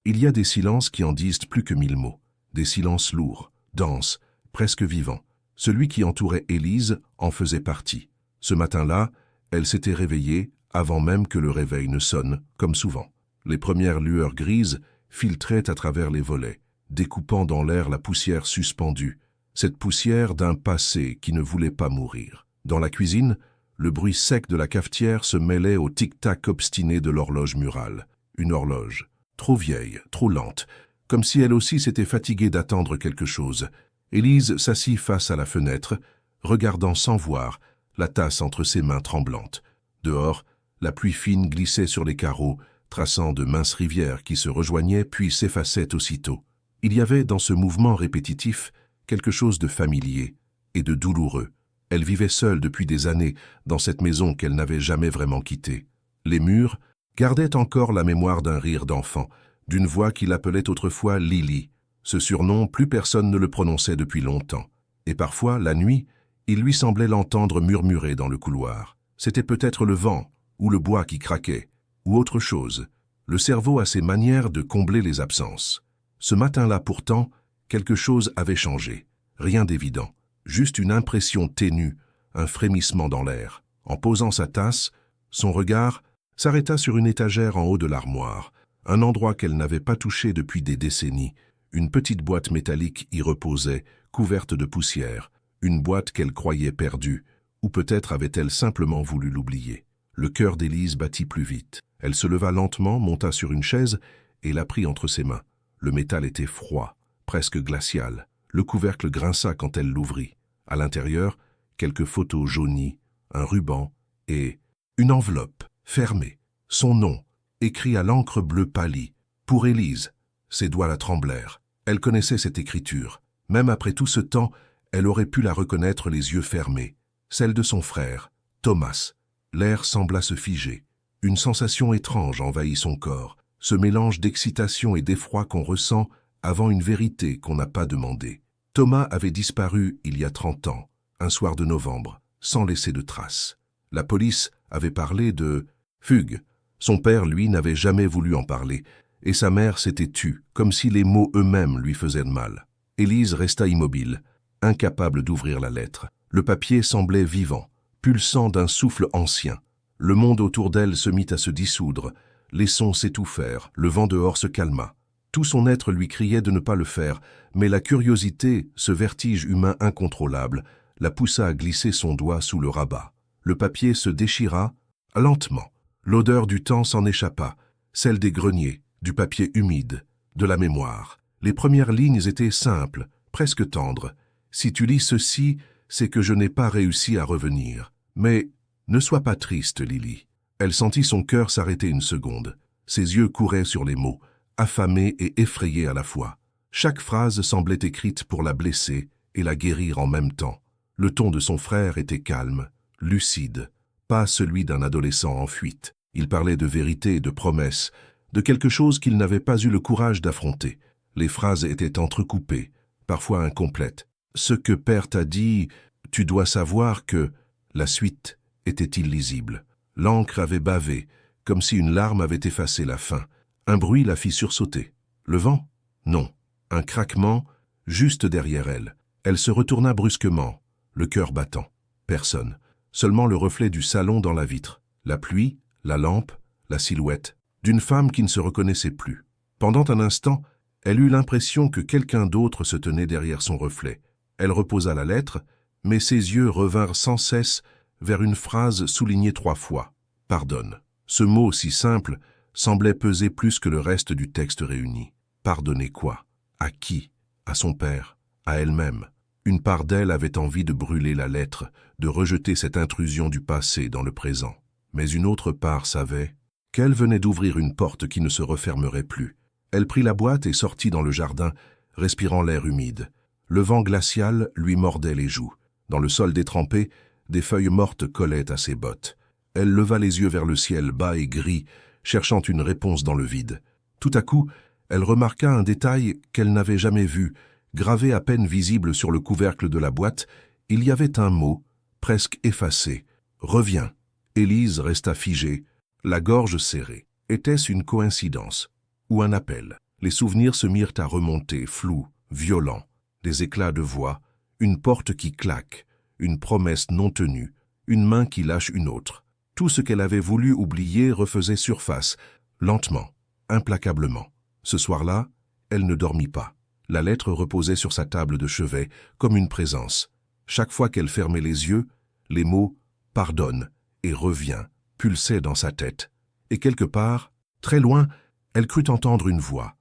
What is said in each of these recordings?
Il y a des silences qui en disent plus que 1000 mots, des silences lourds, denses, presque vivants. Celui qui entourait Élise en faisait partie. Ce matin-là, elle s'était réveillée avant même que le réveil ne sonne, comme souvent. Les premières lueurs grises filtraient à travers les volets, découpant dans l'air la poussière suspendue, cette poussière d'un passé qui ne voulait pas mourir. Dans la cuisine, le bruit sec de la cafetière se mêlait au tic-tac obstiné de l'horloge murale. Une horloge, trop vieille, trop lente, comme si elle aussi s'était fatiguée d'attendre quelque chose. Élise s'assit face à la fenêtre, regardant sans voir, la tasse entre ses mains tremblantes. Dehors, la pluie fine glissait sur les carreaux, traçant de minces rivières qui se rejoignaient puis s'effaçaient aussitôt. Il y avait dans ce mouvement répétitif quelque chose de familier et de douloureux. Elle vivait seule depuis des années dans cette maison qu'elle n'avait jamais vraiment quittée. Les murs gardaient encore la mémoire d'un rire d'enfant, d'une voix qui l'appelait autrefois Lily. Ce surnom, plus personne ne le prononçait depuis longtemps. Et parfois, la nuit, il lui semblait l'entendre murmurer dans le couloir. C'était peut-être le vent, ou le bois qui craquait, ou autre chose. Le cerveau a ses manières de combler les absences. Ce matin-là pourtant, quelque chose avait changé. Rien d'évident, juste une impression ténue, un frémissement dans l'air. En posant sa tasse, son regard s'arrêta sur une étagère en haut de l'armoire, un endroit qu'elle n'avait pas touché depuis des décennies. Une petite boîte métallique y reposait, couverte de poussière, une boîte qu'elle croyait perdue, ou peut-être avait-elle simplement voulu l'oublier. Le cœur d'Élise battit plus vite. Elle se leva lentement, monta sur une chaise et la prit entre ses mains. Le métal était froid, presque glacial. Le couvercle grinça quand elle l'ouvrit. À l'intérieur, quelques photos jaunies, un ruban et une enveloppe fermée. Son nom, écrit à l'encre bleue pâlie. Pour Élise. Ses doigts la tremblèrent. Elle connaissait cette écriture. Même après tout ce temps, elle aurait pu la reconnaître les yeux fermés. Celle de son frère, Thomas. L'air sembla se figer. Une sensation étrange envahit son corps, ce mélange d'excitation et d'effroi qu'on ressent avant une vérité qu'on n'a pas demandée. Thomas avait disparu il y a 30 ans, un soir de novembre, sans laisser de traces. La police avait parlé de fugue. Son père, lui, n'avait jamais voulu en parler, et sa mère s'était tue, comme si les mots eux-mêmes lui faisaient mal. Élise resta immobile, incapable d'ouvrir la lettre. Le papier semblait vivant, pulsant d'un souffle ancien. Le monde autour d'elle se mit à se dissoudre, les sons s'étouffèrent, le vent dehors se calma. Tout son être lui criait de ne pas le faire, mais la curiosité, ce vertige humain incontrôlable, la poussa à glisser son doigt sous le rabat. Le papier se déchira, lentement. L'odeur du temps s'en échappa, celle des greniers, du papier humide, de la mémoire. Les premières lignes étaient simples, presque tendres. « Si tu lis ceci, c'est que je n'ai pas réussi à revenir. Mais ne sois pas triste, Lily. » Elle sentit son cœur s'arrêter une seconde. Ses yeux couraient sur les mots, affamés et effrayés à la fois. Chaque phrase semblait écrite pour la blesser et la guérir en même temps. Le ton de son frère était calme, lucide, pas celui d'un adolescent en fuite. Il parlait de vérité et de promesses, de quelque chose qu'il n'avait pas eu le courage d'affronter. Les phrases étaient entrecoupées, parfois incomplètes. « Ce que père t'a dit, tu dois savoir que… » La suite était illisible. L'encre avait bavé, comme si une larme avait effacé la fin. Un bruit la fit sursauter. Le vent? Non. Un craquement, juste derrière elle. Elle se retourna brusquement, le cœur battant. Personne. Seulement le reflet du salon dans la vitre. La pluie, la lampe, la silhouette d'une femme qui ne se reconnaissait plus. Pendant un instant, elle eut l'impression que quelqu'un d'autre se tenait derrière son reflet. Elle reposa la lettre, mais ses yeux revinrent sans cesse vers une phrase soulignée 3 fois. « Pardonne ». Ce mot si simple semblait peser plus que le reste du texte réuni. Pardonner quoi? À qui? À son père? À elle-même? Une part d'elle avait envie de brûler la lettre, de rejeter cette intrusion du passé dans le présent. Mais une autre part savait qu'elle venait d'ouvrir une porte qui ne se refermerait plus. Elle prit la boîte et sortit dans le jardin, respirant l'air humide. Le vent glacial lui mordait les joues. Dans le sol détrempé, des feuilles mortes collaient à ses bottes. Elle leva les yeux vers le ciel bas et gris, cherchant une réponse dans le vide. Tout à coup, elle remarqua un détail qu'elle n'avait jamais vu. Gravé à peine visible sur le couvercle de la boîte, il y avait un mot, presque effacé. « Reviens ». Élise resta figée, la gorge serrée. Était-ce une coïncidence ou un appel? Les souvenirs se mirent à remonter, flous, violents, des éclats de voix, une porte qui claque, une promesse non tenue, une main qui lâche une autre. Tout ce qu'elle avait voulu oublier refaisait surface, lentement, implacablement. Ce soir-là, elle ne dormit pas. La lettre reposait sur sa table de chevet, comme une présence. Chaque fois qu'elle fermait les yeux, les mots « pardonne » et « reviens » pulsaient dans sa tête. Et quelque part, très loin, elle crut entendre une voix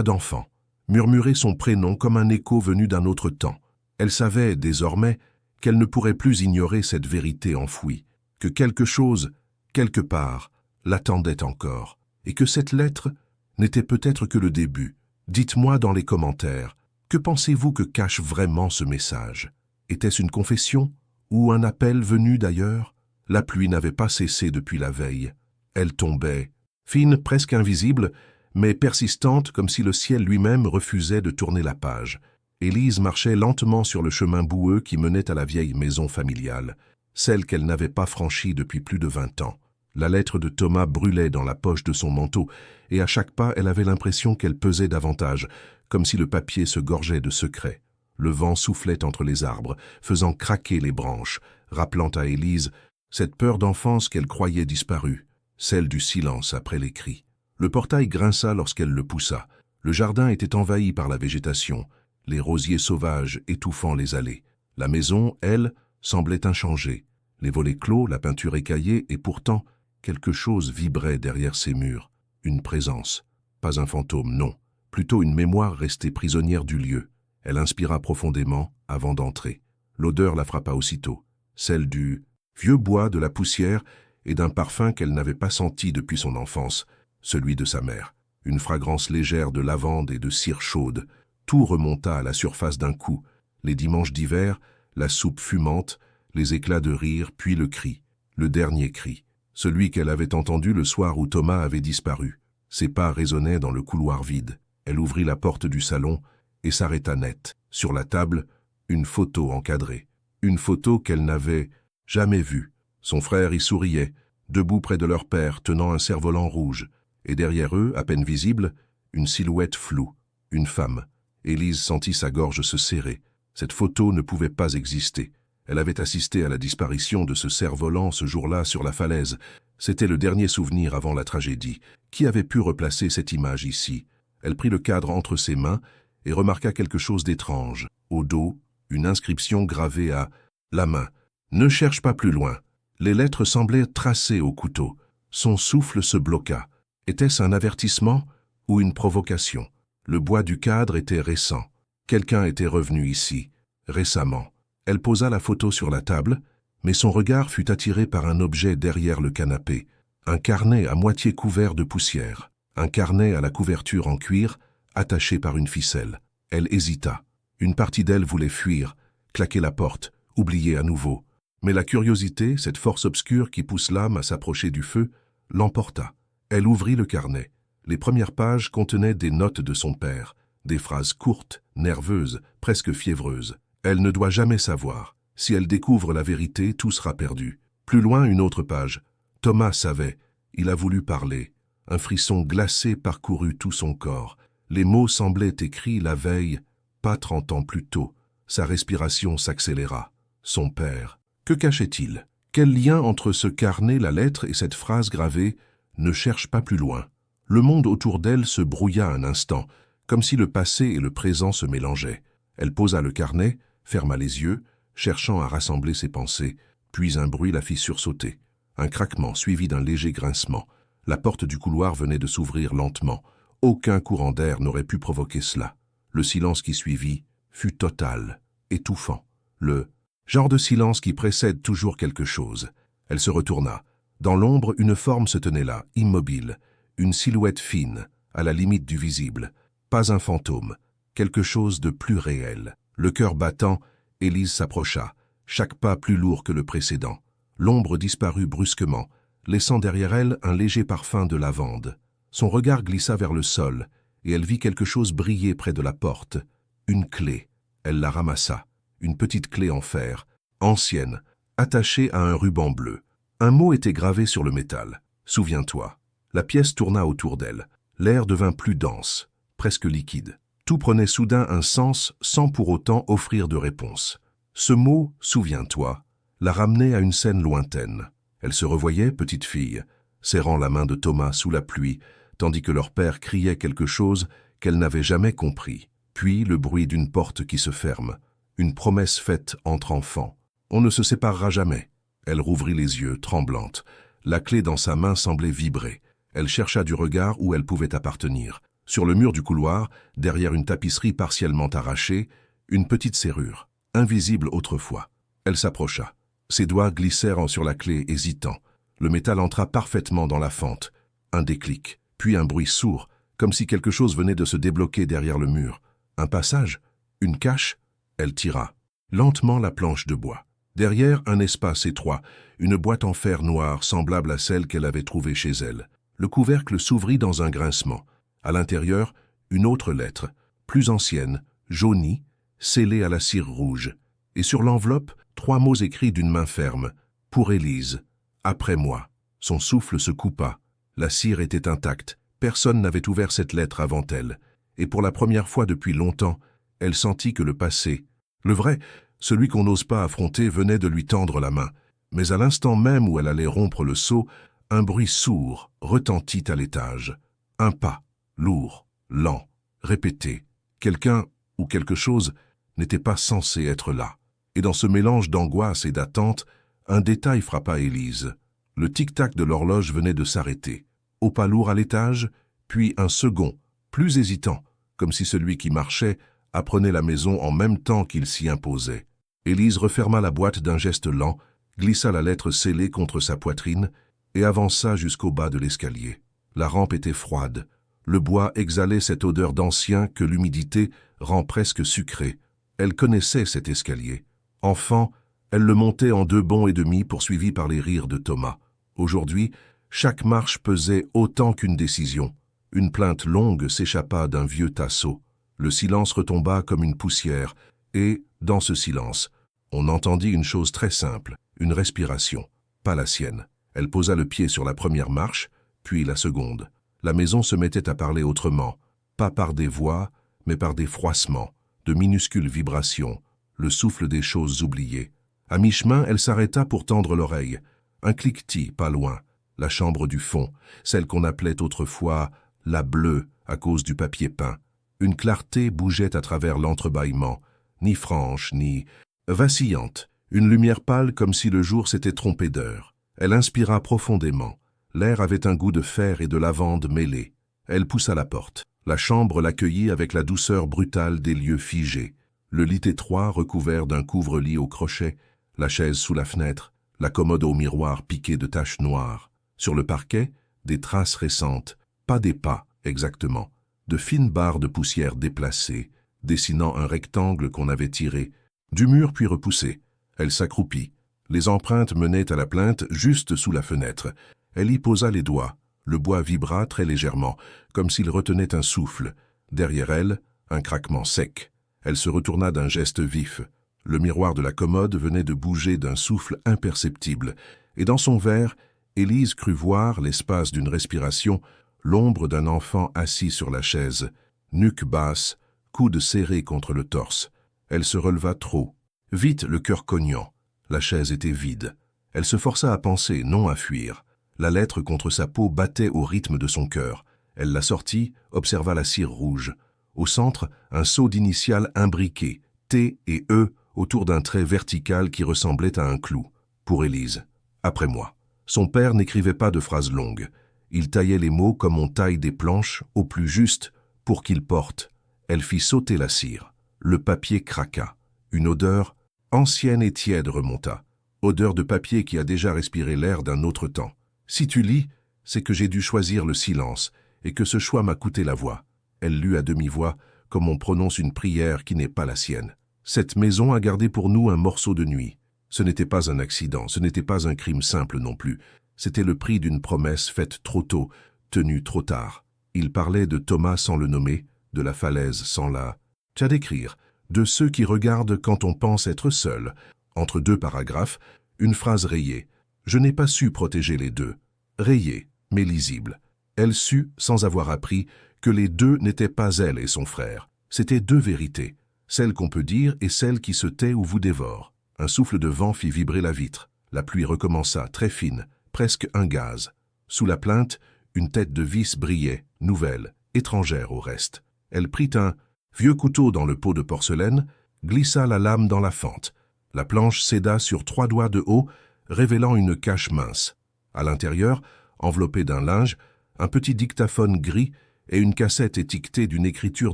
d'enfant, murmurer son prénom comme un écho venu d'un autre temps. Elle savait, désormais, qu'elle ne pourrait plus ignorer cette vérité enfouie, que quelque chose, quelque part, l'attendait encore, et que cette lettre n'était peut-être que le début. Dites-moi dans les commentaires, que pensez-vous que cache vraiment ce message? Était-ce une confession ou un appel venu d'ailleurs? La pluie n'avait pas cessé depuis la veille. Elle tombait, fine, presque invisible, mais persistante comme si le ciel lui-même refusait de tourner la page. Élise marchait lentement sur le chemin boueux qui menait à la vieille maison familiale, celle qu'elle n'avait pas franchie depuis plus de 20 ans. La lettre de Thomas brûlait dans la poche de son manteau, et à chaque pas elle avait l'impression qu'elle pesait davantage, comme si le papier se gorgeait de secrets. Le vent soufflait entre les arbres, faisant craquer les branches, rappelant à Élise cette peur d'enfance qu'elle croyait disparue, celle du silence après les cris. Le portail grinça lorsqu'elle le poussa. Le jardin était envahi par la végétation, les rosiers sauvages étouffant les allées. La maison, elle, semblait inchangée. Les volets clos, la peinture écaillée, et pourtant, quelque chose vibrait derrière ces murs. Une présence. Pas un fantôme, non. Plutôt une mémoire restée prisonnière du lieu. Elle inspira profondément avant d'entrer. L'odeur la frappa aussitôt. Celle du vieux bois, de la poussière et d'un parfum qu'elle n'avait pas senti depuis son enfance, celui de sa mère. Une fragrance légère de lavande et de cire chaude. Tout remonta à la surface d'un coup. Les dimanches d'hiver, la soupe fumante, les éclats de rire, puis le cri. Le dernier cri. Celui qu'elle avait entendu le soir où Thomas avait disparu. Ses pas résonnaient dans le couloir vide. Elle ouvrit la porte du salon et s'arrêta net. Sur la table, une photo encadrée. Une photo qu'elle n'avait jamais vue. Son frère y souriait, debout près de leur père, tenant un cerf-volant rouge. Et derrière eux, à peine visible, une silhouette floue. Une femme. Élise sentit sa gorge se serrer. Cette photo ne pouvait pas exister. Elle avait assisté à la disparition de ce cerf-volant ce jour-là sur la falaise. C'était le dernier souvenir avant la tragédie. Qui avait pu replacer cette image ici? Elle prit le cadre entre ses mains et remarqua quelque chose d'étrange. Au dos, une inscription gravée à la main. Ne cherche pas plus loin. Les lettres semblaient tracées au couteau. Son souffle se bloqua. Était-ce un avertissement ou une provocation? Le bois du cadre était récent. Quelqu'un était revenu ici, récemment. Elle posa la photo sur la table, mais son regard fut attiré par un objet derrière le canapé. Un carnet à moitié couvert de poussière. Un carnet à la couverture en cuir, attaché par une ficelle. Elle hésita. Une partie d'elle voulait fuir, claquer la porte, oublier à nouveau. Mais la curiosité, cette force obscure qui pousse l'âme à s'approcher du feu, l'emporta. Elle ouvrit le carnet. Les premières pages contenaient des notes de son père, des phrases courtes, nerveuses, presque fiévreuses. Elle ne doit jamais savoir. Si elle découvre la vérité, tout sera perdu. Plus loin, une autre page. Thomas savait. Il a voulu parler. Un frisson glacé parcourut tout son corps. Les mots semblaient écrits la veille, pas 30 ans plus tôt. Sa respiration s'accéléra. Son père. Que cachait-il? Quel lien entre ce carnet, la lettre et cette phrase gravée « Ne cherche pas plus loin ». Le monde autour d'elle se brouilla un instant, comme si le passé et le présent se mélangeaient. Elle posa le carnet, ferma les yeux, cherchant à rassembler ses pensées, puis un bruit la fit sursauter. Un craquement suivi d'un léger grincement. La porte du couloir venait de s'ouvrir lentement. Aucun courant d'air n'aurait pu provoquer cela. Le silence qui suivit fut total, étouffant. Le genre de silence qui précède toujours quelque chose. Elle se retourna. Dans l'ombre, une forme se tenait là, immobile. Une silhouette fine, à la limite du visible. Pas un fantôme, quelque chose de plus réel. Le cœur battant, Élise s'approcha, chaque pas plus lourd que le précédent. L'ombre disparut brusquement, laissant derrière elle un léger parfum de lavande. Son regard glissa vers le sol, et elle vit quelque chose briller près de la porte. Une clé. Elle la ramassa. Une petite clé en fer, ancienne, attachée à un ruban bleu. Un mot était gravé sur le métal. « Souviens-toi ». La pièce tourna autour d'elle. L'air devint plus dense, presque liquide. Tout prenait soudain un sens sans pour autant offrir de réponse. Ce mot « souviens-toi » la ramenait à une scène lointaine. Elle se revoyait, petite fille, serrant la main de Thomas sous la pluie, tandis que leur père criait quelque chose qu'elle n'avait jamais compris. Puis le bruit d'une porte qui se ferme, une promesse faite entre enfants. On ne se séparera jamais. Elle rouvrit les yeux, tremblante. La clé dans sa main semblait vibrer. Elle chercha du regard où elle pouvait appartenir. Sur le mur du couloir, derrière une tapisserie partiellement arrachée, une petite serrure, invisible autrefois. Elle s'approcha. Ses doigts glissèrent sur la clé, hésitants. Le métal entra parfaitement dans la fente. Un déclic, puis un bruit sourd, comme si quelque chose venait de se débloquer derrière le mur. Un passage? Une cache? Elle tira lentement la planche de bois. Derrière, un espace étroit, une boîte en fer noir semblable à celle qu'elle avait trouvée chez elle. Le couvercle s'ouvrit dans un grincement. À l'intérieur, une autre lettre, plus ancienne, jaunie, scellée à la cire rouge. Et sur l'enveloppe, 3 mots écrits d'une main ferme. « Pour Élise. Après moi. » Son souffle se coupa. La cire était intacte. Personne n'avait ouvert cette lettre avant elle. Et pour la première fois depuis longtemps, elle sentit que le passé, le vrai, celui qu'on n'ose pas affronter, venait de lui tendre la main. Mais à l'instant même où elle allait rompre le sceau, un bruit sourd retentit à l'étage. Un pas, lourd, lent, répété. Quelqu'un ou quelque chose n'était pas censé être là. Et dans ce mélange d'angoisse et d'attente, un détail frappa Élise. Le tic-tac de l'horloge venait de s'arrêter. Au pas lourd à l'étage, puis un second, plus hésitant, comme si celui qui marchait apprenait la maison en même temps qu'il s'y imposait. Élise referma la boîte d'un geste lent, glissa la lettre scellée contre sa poitrine et avança jusqu'au bas de l'escalier. La rampe était froide. Le bois exhalait cette odeur d'ancien que l'humidité rend presque sucrée. Elle connaissait cet escalier. Enfant, elle le montait en 2 bonds et demi poursuivie par les rires de Thomas. Aujourd'hui, chaque marche pesait autant qu'une décision. Une plainte longue s'échappa d'un vieux tasseau. Le silence retomba comme une poussière, et, dans ce silence, on entendit une chose très simple, une respiration, pas la sienne. Elle posa le pied sur la première marche, puis la seconde. La maison se mettait à parler autrement, pas par des voix, mais par des froissements, de minuscules vibrations, le souffle des choses oubliées. À mi-chemin, elle s'arrêta pour tendre l'oreille. Un cliquetis, pas loin. La chambre du fond, celle qu'on appelait autrefois la bleue à cause du papier peint. Une clarté bougeait à travers l'entrebâillement, ni franche, ni vacillante. Une lumière pâle comme si le jour s'était trompé d'heure. Elle inspira profondément. L'air avait un goût de fer et de lavande mêlés. Elle poussa la porte. La chambre l'accueillit avec la douceur brutale des lieux figés. Le lit étroit recouvert d'un couvre-lit au crochet, la chaise sous la fenêtre, la commode au miroir piquée de taches noires. Sur le parquet, des traces récentes, pas des pas exactement, de fines barres de poussière déplacées, dessinant un rectangle qu'on avait tiré, du mur puis repoussé. Elle s'accroupit. Les empreintes menaient à la plainte juste sous la fenêtre. Elle y posa les doigts. Le bois vibra très légèrement, comme s'il retenait un souffle. Derrière elle, un craquement sec. Elle se retourna d'un geste vif. Le miroir de la commode venait de bouger d'un souffle imperceptible, et dans son verre, Élise crut voir, l'espace d'une respiration, l'ombre d'un enfant assis sur la chaise, nuque basse, coude serré contre le torse. Elle se releva trop. Vite, le cœur cognant. La chaise était vide. Elle se força à penser, non à fuir. La lettre contre sa peau battait au rythme de son cœur. Elle la sortit, observa la cire rouge. Au centre, un sceau d'initiales imbriquées, T et E, autour d'un trait vertical qui ressemblait à un clou. Pour Élise. Après moi. Son père n'écrivait pas de phrases longues. Il taillait les mots comme on taille des planches, au plus juste, pour qu'ils portent. Elle fit sauter la cire. Le papier craqua. Une odeur ancienne et tiède remonta. Odeur de papier qui a déjà respiré l'air d'un autre temps. Si tu lis, c'est que j'ai dû choisir le silence, et que ce choix m'a coûté la voix. Elle lut à demi-voix, comme on prononce une prière qui n'est pas la sienne. Cette maison a gardé pour nous un morceau de nuit. Ce n'était pas un accident, ce n'était pas un crime simple non plus. C'était le prix d'une promesse faite trop tôt, tenue trop tard. Il parlait de Thomas sans le nommer, de la falaise sans la... qu'à décrire, de ceux qui regardent quand on pense être seul. Entre 2 paragraphes, une phrase rayée. Je n'ai pas su protéger les 2. Rayée, mais lisible. Elle sut, sans avoir appris, que les deux n'étaient pas elle et son frère. C'étaient deux vérités, celle qu'on peut dire et celle qui se tait ou vous dévore. Un souffle de vent fit vibrer la vitre. La pluie recommença, très fine, presque un gaz. Sous la plainte, une tête de vis brillait, nouvelle, étrangère au reste. Elle prit un vieux couteau dans le pot de porcelaine, glissa la lame dans la fente. La planche céda sur 3 doigts de haut, révélant une cache mince. À l'intérieur, enveloppé d'un linge, un petit dictaphone gris et une cassette étiquetée d'une écriture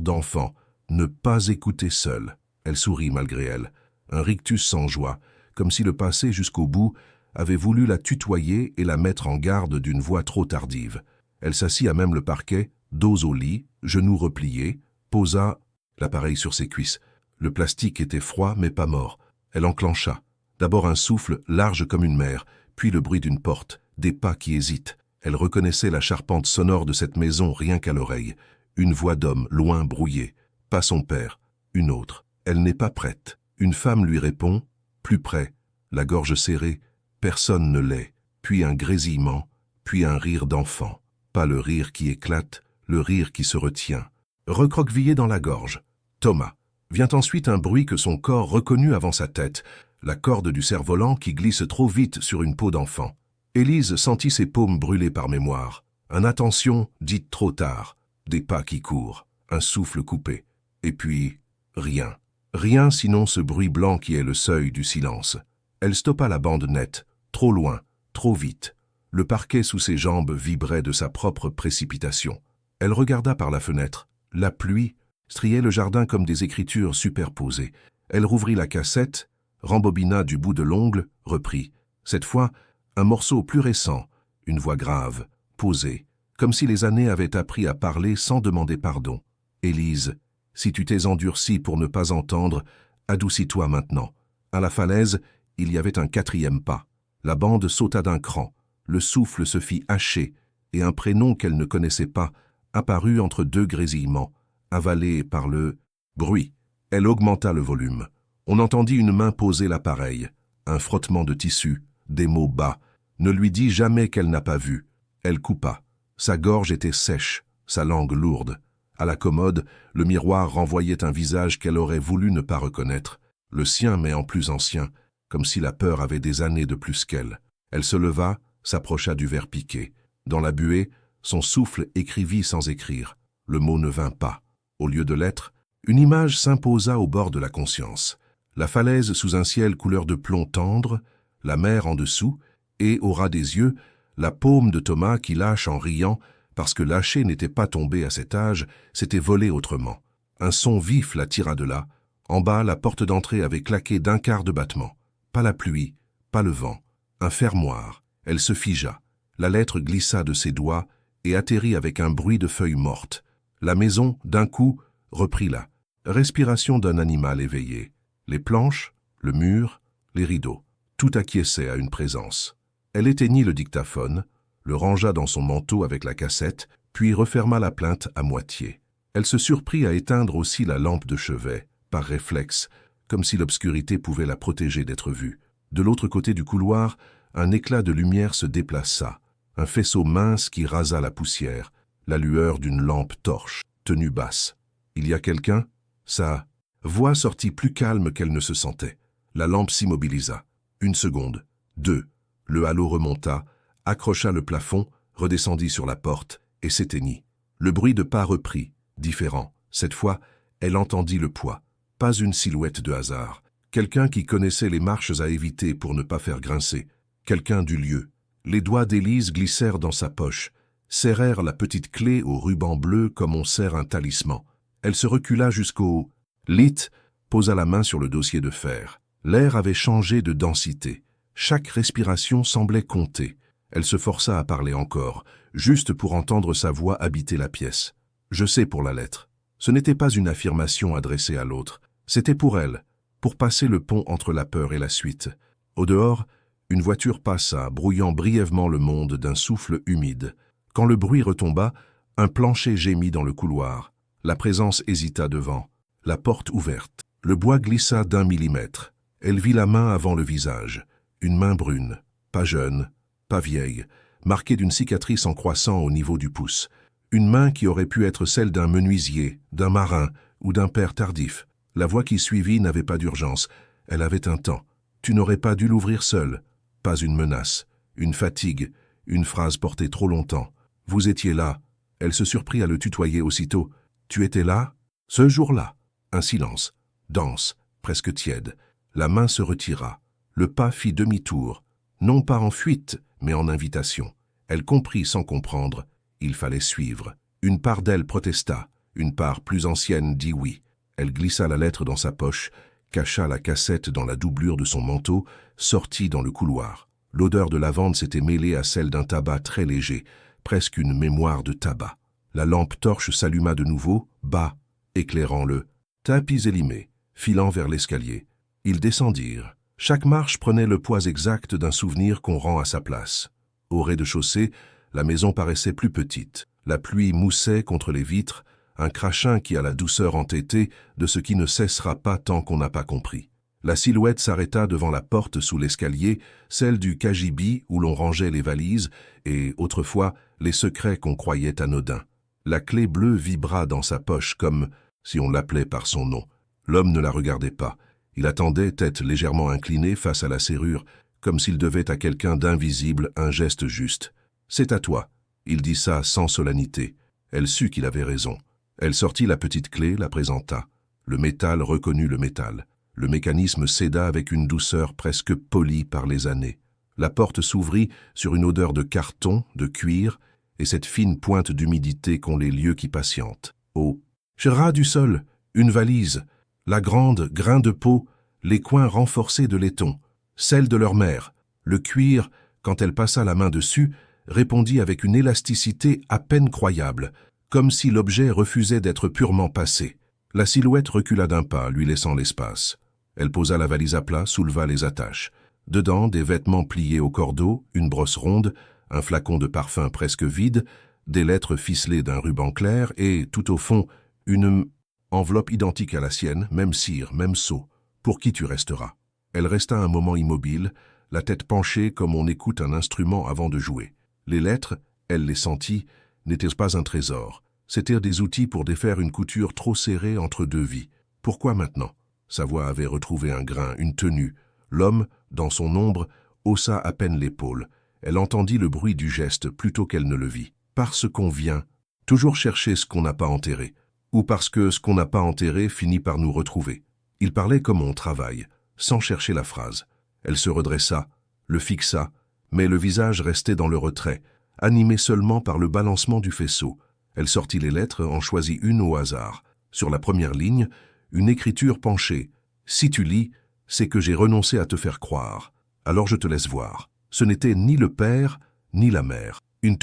d'enfant. Ne pas écouter seul. Elle sourit malgré elle. Un rictus sans joie, comme si le passé jusqu'au bout avait voulu la tutoyer et la mettre en garde d'une voix trop tardive. Elle s'assit à même le parquet, dos au lit, genoux repliés, posa l'appareil sur ses cuisses. Le plastique était froid mais pas mort. Elle enclencha. D'abord un souffle large comme une mer, puis le bruit d'une porte, des pas qui hésitent. Elle reconnaissait la charpente sonore de cette maison rien qu'à l'oreille. Une voix d'homme, loin brouillée. Pas son père, une autre. Elle n'est pas prête. Une femme lui répond, plus près, la gorge serrée. Personne ne l'est. Puis un grésillement, puis un rire d'enfant. Pas le rire qui éclate, le rire qui se retient. Recroquevillé dans la gorge. Thomas. Vient ensuite un bruit que son corps reconnut avant sa tête, la corde du cerf-volant qui glisse trop vite sur une peau d'enfant. Élise sentit ses paumes brûler par mémoire. Un attention dite trop tard. Des pas qui courent. Un souffle coupé. Et puis, rien. Rien sinon ce bruit blanc qui est le seuil du silence. Elle stoppa la bande nette. Trop loin, trop vite. Le parquet sous ses jambes vibrait de sa propre précipitation. Elle regarda par la fenêtre. La pluie striait le jardin comme des écritures superposées. Elle rouvrit la cassette, rembobina du bout de l'ongle, reprit. Cette fois, un morceau plus récent, une voix grave, posée, comme si les années avaient appris à parler sans demander pardon. « Élise, si tu t'es endurcie pour ne pas entendre, adoucis-toi maintenant. » À la falaise, il y avait un 4e pas. La bande sauta d'un cran. Le souffle se fit hacher, et un prénom qu'elle ne connaissait pas apparut entre 2 grésillements, avalé par le bruit. Elle augmenta le volume. On entendit une main poser l'appareil, un frottement de tissu, des mots bas. Ne lui dit jamais qu'elle n'a pas vu. Elle coupa. Sa gorge était sèche, sa langue lourde. À la commode, le miroir renvoyait un visage qu'elle aurait voulu ne pas reconnaître. Le sien, mais en plus ancien, comme si la peur avait des années de plus qu'elle. Elle se leva, s'approcha du verre piqué. Dans la buée, son souffle écrivit sans écrire. Le mot ne vint pas. Au lieu de l'être, une image s'imposa au bord de la conscience. La falaise sous un ciel couleur de plomb tendre, la mer en dessous, et, au ras des yeux, la paume de Thomas qui lâche en riant, parce que lâcher n'était pas tombé à cet âge, s'était volé autrement. Un son vif la tira de là. En bas, la porte d'entrée avait claqué d'un quart de battement. Pas la pluie, pas le vent. Un fermoir. Elle se figea. La lettre glissa de ses doigts et atterrit avec un bruit de feuilles mortes. La maison, d'un coup, reprit la respiration d'un animal éveillé. Les planches, le mur, les rideaux. Tout acquiesçait à une présence. Elle éteignit le dictaphone, le rangea dans son manteau avec la cassette, puis referma la plainte à moitié. Elle se surprit à éteindre aussi la lampe de chevet, par réflexe, comme si l'obscurité pouvait la protéger d'être vue. De l'autre côté du couloir, un éclat de lumière se déplaça, un faisceau mince qui rasa la poussière, la lueur d'une lampe torche, tenue basse. « Il y a quelqu'un » Sa voix sortit plus calme qu'elle ne se sentait. La lampe s'immobilisa. 1 seconde, 2. Le halo remonta, accrocha le plafond, redescendit sur la porte et s'éteignit. Le bruit de pas reprit, différent. Cette fois, elle entendit le poids. Pas une silhouette de hasard. Quelqu'un qui connaissait les marches à éviter pour ne pas faire grincer. Quelqu'un du lieu. Les doigts d'Élise glissèrent dans sa poche, serrèrent la petite clé au ruban bleu comme on serre un talisman. Elle se recula jusqu'au lit, posa la main sur le dossier de fer. L'air avait changé de densité. Chaque respiration semblait compter. Elle se força à parler encore, juste pour entendre sa voix habiter la pièce. « Je sais pour la lettre. » Ce n'était pas une affirmation adressée à l'autre. C'était pour elle, pour passer le pont entre la peur et la suite. Au dehors, une voiture passa, brouillant brièvement le monde d'un souffle humide. Quand le bruit retomba, un plancher gémit dans le couloir. La présence hésita devant. La porte ouverte. Le bois glissa d'1 millimètre. Elle vit la main avant le visage. Une main brune, pas jeune, pas vieille, marquée d'une cicatrice en croissant au niveau du pouce. Une main qui aurait pu être celle d'un menuisier, d'un marin ou d'un père tardif. La voix qui suivit n'avait pas d'urgence. Elle avait un temps. Tu n'aurais pas dû l'ouvrir seul. Pas une menace, une fatigue, une phrase portée trop longtemps. Vous étiez là. Elle se surprit à le tutoyer aussitôt. Tu étais là? Ce jour-là. Un silence. Dense, presque tiède. La main se retira. Le pas fit demi-tour. Non pas en fuite, mais en invitation. Elle comprit sans comprendre. Il fallait suivre. Une part d'elle protesta. Une part plus ancienne dit oui. Elle glissa la lettre dans sa poche, cacha la cassette dans la doublure de son manteau, sortit dans le couloir. L'odeur de lavande s'était mêlée à celle d'un tabac très léger, presque une mémoire de tabac. La lampe torche s'alluma de nouveau, bas, éclairant le tapis élimé, filant vers l'escalier. Ils descendirent. Chaque marche prenait le poids exact d'un souvenir qu'on rend à sa place. Au rez-de-chaussée, la maison paraissait plus petite. La pluie moussait contre les vitres, un crachin qui a la douceur entêtée de ce qui ne cessera pas tant qu'on n'a pas compris. La silhouette s'arrêta devant la porte sous l'escalier, celle du cagibi où l'on rangeait les valises et, autrefois, les secrets qu'on croyait anodins. La clé bleue vibra dans sa poche comme si on l'appelait par son nom. L'homme ne la regardait pas. Il attendait, tête légèrement inclinée face à la serrure, comme s'il devait à quelqu'un d'invisible un geste juste. « C'est à toi », il dit ça sans solennité. Elle sut qu'il avait raison. Elle sortit la petite clé, la présenta. Le métal reconnut le métal. Le mécanisme céda avec une douceur presque polie par les années. La porte s'ouvrit sur une odeur de carton, de cuir, et cette fine pointe d'humidité qu'ont les lieux qui patientent. Oh, ras du sol, une valise, la grande, grain de peau, les coins renforcés de laiton, celle de leur mère. Le cuir, quand elle passa la main dessus, répondit avec une élasticité à peine croyable, comme si l'objet refusait d'être purement passé. La silhouette recula d'un pas, lui laissant l'espace. Elle posa la valise à plat, souleva les attaches. Dedans, des vêtements pliés au cordeau, une brosse ronde, un flacon de parfum presque vide, des lettres ficelées d'un ruban clair et, tout au fond, une enveloppe identique à la sienne, même cire, même sceau. Pour qui tu resteras? Elle resta un moment immobile, la tête penchée comme on écoute un instrument avant de jouer. Les lettres, elle les sentit, n'étaient pas un trésor. C'étaient des outils pour défaire une couture trop serrée entre deux vies. Pourquoi maintenant? Sa voix avait retrouvé un grain, une tenue. L'homme, dans son ombre, haussa à peine l'épaule. Elle entendit le bruit du geste plutôt qu'elle ne le vit. Parce qu'on vient, toujours chercher ce qu'on n'a pas enterré. Ou parce que ce qu'on n'a pas enterré finit par nous retrouver. Il parlait comme on travaille, sans chercher la phrase. Elle se redressa, le fixa, mais le visage restait dans le retrait, animé seulement par le balancement du faisceau. Elle sortit les lettres, en choisit une au hasard. Sur la première ligne, une écriture penchée. « Si tu lis, c'est que j'ai renoncé à te faire croire. Alors je te laisse voir. » Ce n'était ni le père, ni la mère. Une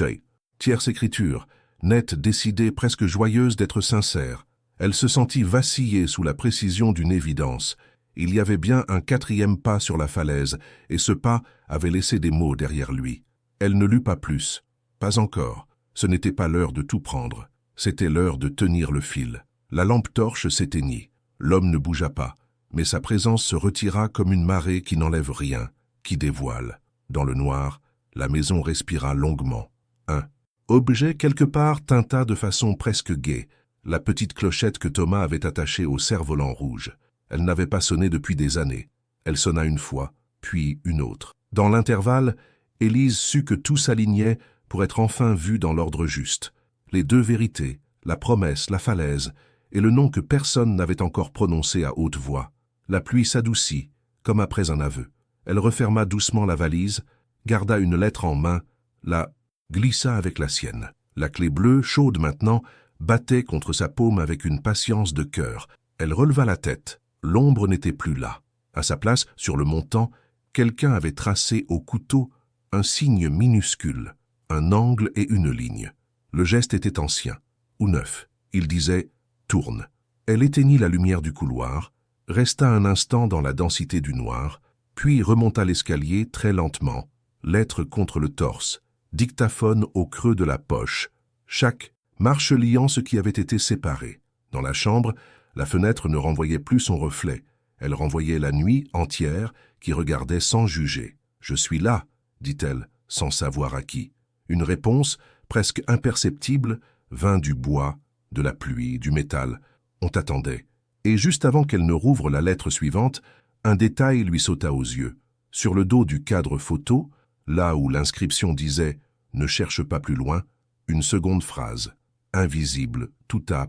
tierce écriture, nette, décidée, presque joyeuse d'être sincère. Elle se sentit vaciller sous la précision d'une évidence. Il y avait bien un quatrième pas sur la falaise, et ce pas avait laissé des mots derrière lui. Elle ne lut pas plus. Pas encore. Ce n'était pas l'heure de tout prendre. C'était l'heure de tenir le fil. La lampe torche s'éteignit. L'homme ne bougea pas, mais sa présence se retira comme une marée qui n'enlève rien, qui dévoile. Dans le noir, la maison respira longuement. Un objet quelque part tinta de façon presque gaie, la petite clochette que Thomas avait attachée au cerf-volant rouge. Elle n'avait pas sonné depuis des années. Elle sonna une fois, puis une autre. Dans l'intervalle, Élise sut que tout s'alignait pour être enfin vu dans l'ordre juste. Les deux vérités, la promesse, la falaise, et le nom que personne n'avait encore prononcé à haute voix. La pluie s'adoucit, comme après un aveu. Elle referma doucement la valise, garda une lettre en main, la glissa avec la sienne. La clé bleue, chaude maintenant, battait contre sa paume avec une patience de cœur. Elle releva la tête. L'ombre n'était plus là. À sa place, sur le montant, quelqu'un avait tracé au couteau un signe minuscule, un angle et une ligne. Le geste était ancien, ou neuf. Il disait « Tourne ». Elle éteignit la lumière du couloir, resta un instant dans la densité du noir, puis remonta l'escalier très lentement, lettre contre le torse, dictaphone au creux de la poche, chaque marche liant ce qui avait été séparé. Dans la chambre, la fenêtre ne renvoyait plus son reflet. Elle renvoyait la nuit entière qui regardait sans juger. « Je suis là », dit-elle, sans savoir à qui. Une réponse, presque imperceptible, vint du bois, de la pluie, du métal. On t'attendait. Et juste avant qu'elle ne rouvre la lettre suivante, un détail lui sauta aux yeux. Sur le dos du cadre photo, là où l'inscription disait « Ne cherche pas plus loin », une seconde phrase, invisible, tout à